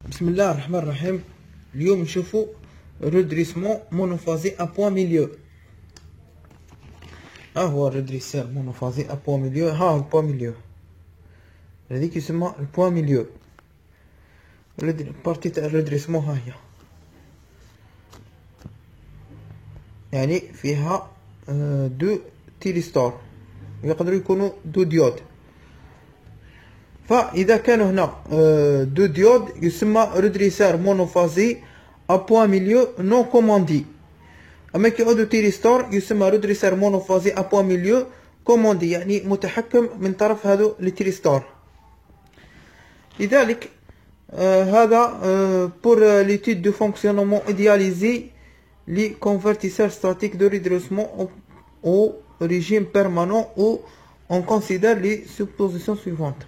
بسم الله الرحمن الرحيم. اليوم نشوفوا ريدريسمون مونوفازي ا بوان ميليو. ها هو الريدريسير مونوفازي ا بوان ميليو. ها البوان ميليو هذيك يسمى البوان ميليو. البارتي تاع الريدريسمون ها هي، يعني فيها دو تيريستور، يقدروا يكونوا دو ديود. فإذا كانوا هنا دو ديود يسمى ريدريسير مونوفازي ا بوان ميليو نون كوموندي. أما كي يعودوا تيريستور يسمى ريدريسير مونوفازي ا بوان ميليو كوموندي، يعني متحكم من طرف هذو لي تيريستور. لذلك هذا pour l'étude du fonctionnement idéalisé les convertisseurs statiques de redressement au régime permanent où on considère les suppositions suivantes.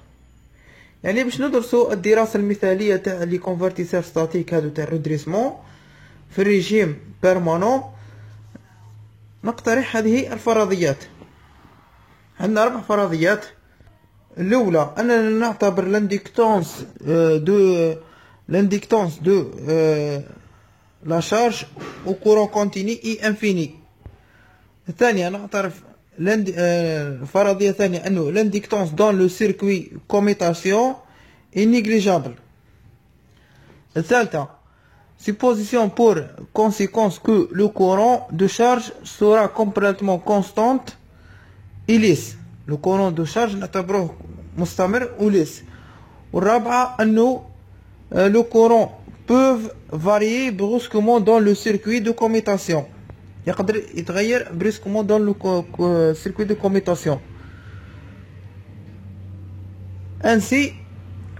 يعني باش ندرسوا الدراسة المثالية تاع لي كونفرتيسور ستاتيك هادو تاع الريدريسمون في الريجيم بيرمانون، نقترح هذه الفرضيات. عندنا 4 فرضيات. الأولى أننا نعتبر لانديكتونس دو لا شارج au courant continu et infini. الثانية نعترف الفرضية الثانية أنه لانديكتونس dans le circuit commutation est négligeable. الثالثة supposition pour conséquence que le courant de charge sera complètement constante et lisse. le courant de charge نعتبروه مستمر وليس. والرابعة أنه le courant peuvent varier brusquement dans le circuit de commutation، يقدر يتغير brusquement dans le circuit de commutation. Ainsi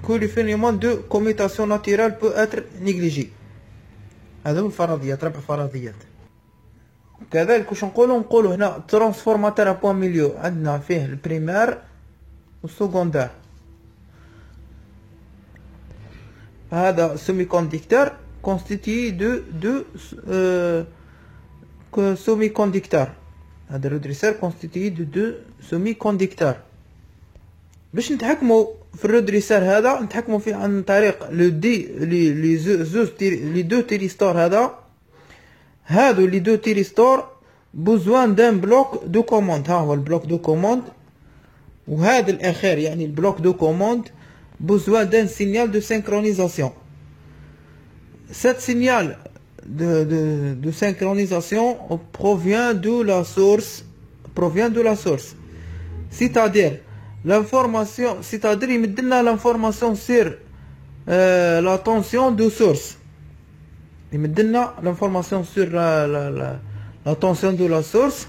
que le phénomène de commutation naturelle peut être négligé. هذو الفرضيات، 4 فرضيات. كذلك واش نقولوا هنا ترانسفورماتور ا بوان ميليو عندنا فيه البريمير والسكوندير. هذا سيمي كوندكتور constitué de deux semi-conducteurs. هذا الريدريسير constitué de deux semi-conducteurs. باش نتحكموا في الريدريسير هذا نتحكموا فيه عن طريق لي دو تيريستور. هادو لي دو تيريستور بوزوان دان بلوك دو كوموند. ها هو البلوك دو كوموند، وهذا الاخير يعني البلوك دو كوموند besoin d'un signal de synchronisation. Cette signal de synchronisation provient de la source. C'est-à-dire l'information, c'est-à-dire يمدلنا l'information sur la tension de source. يمدلنا l'information sur la tension de la source.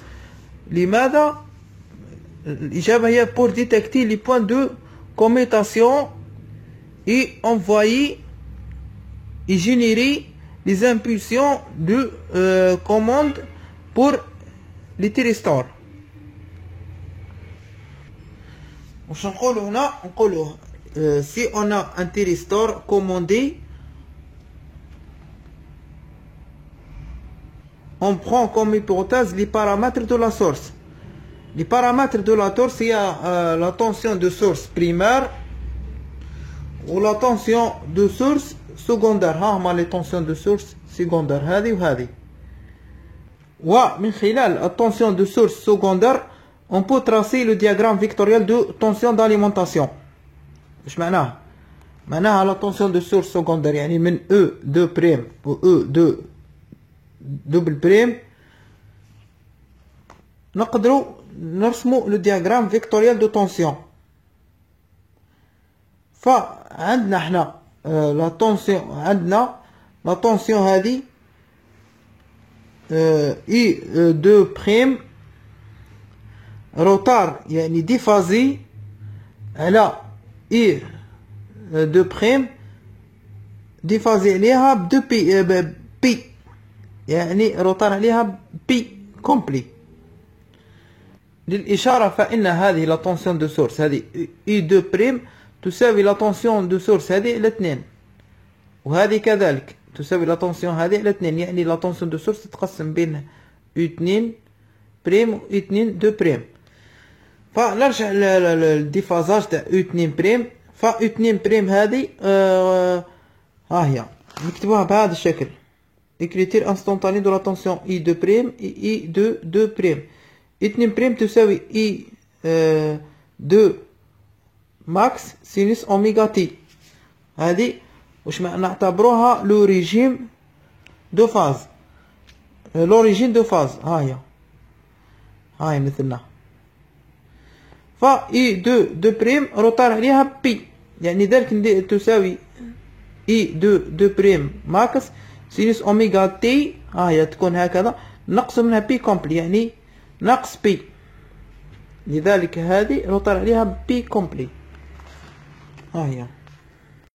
لماذا؟ الإجابة هي pour détecter les points de commutation et envoyer et générer les impulsions de commande pour les thyristors. واش نقولوا هنا؟ نقولوا si on a un thyristor commandé, on prend comme hypothèse les paramètres de la source. Les paramètres de la source, il y a la tension de source primaire ou la tension de source secondaire. ها هما les tensions de source secondaire هذه وهذه. ومن خلال التنسيون de source secondaire on peut tracer le diagramme vectoriel de tension d'alimentation. ايش معناها؟ معناها la tension de source secondaire يعني من E2' و E2 double prime نقدروا نرسموا لو دياغرام فيكتوريال دو طونسيون. فعندنا احنا لا طونسيون، عندنا لا طونسيون هذه اي دو بريم روتار يعني ديفازي على اي دو بريم ديفازي عليها بدو بي يعني روتار عليها بي كومبلي. للإشارة فإن هذه لا طونسيون دو سورس هذه E2' تساوي لا طونسيون دو سورس هذه إلى 2، وهذه كذلك تساوي لا طونسيون هذه إلى 2. يعني لا طونسيون دو سورس تتقسم بين E2' و E2'. فنرجع للديفازاج تاع E2'. ف E2' هذه ها هي نكتبوها بهذا الشكل. écriture instantanée de la tension I2 prime et I2 prime. I2 prime تساوي I2 max sinus اوميغا تي. هذه واش نعتبروها لوريجيم دو فاز، لوريجين دو فاز. هاي مثلنا. ف اي دو بريم روطار عليها بي، يعني ذلك تساوي اي دو بريم ماكس سينوس اوميغا تي. هي تكون هكذا، نقص منها بي كومبلي يعني ناقص بي، لذلك هذه روطار عليها بي كومبلي. هي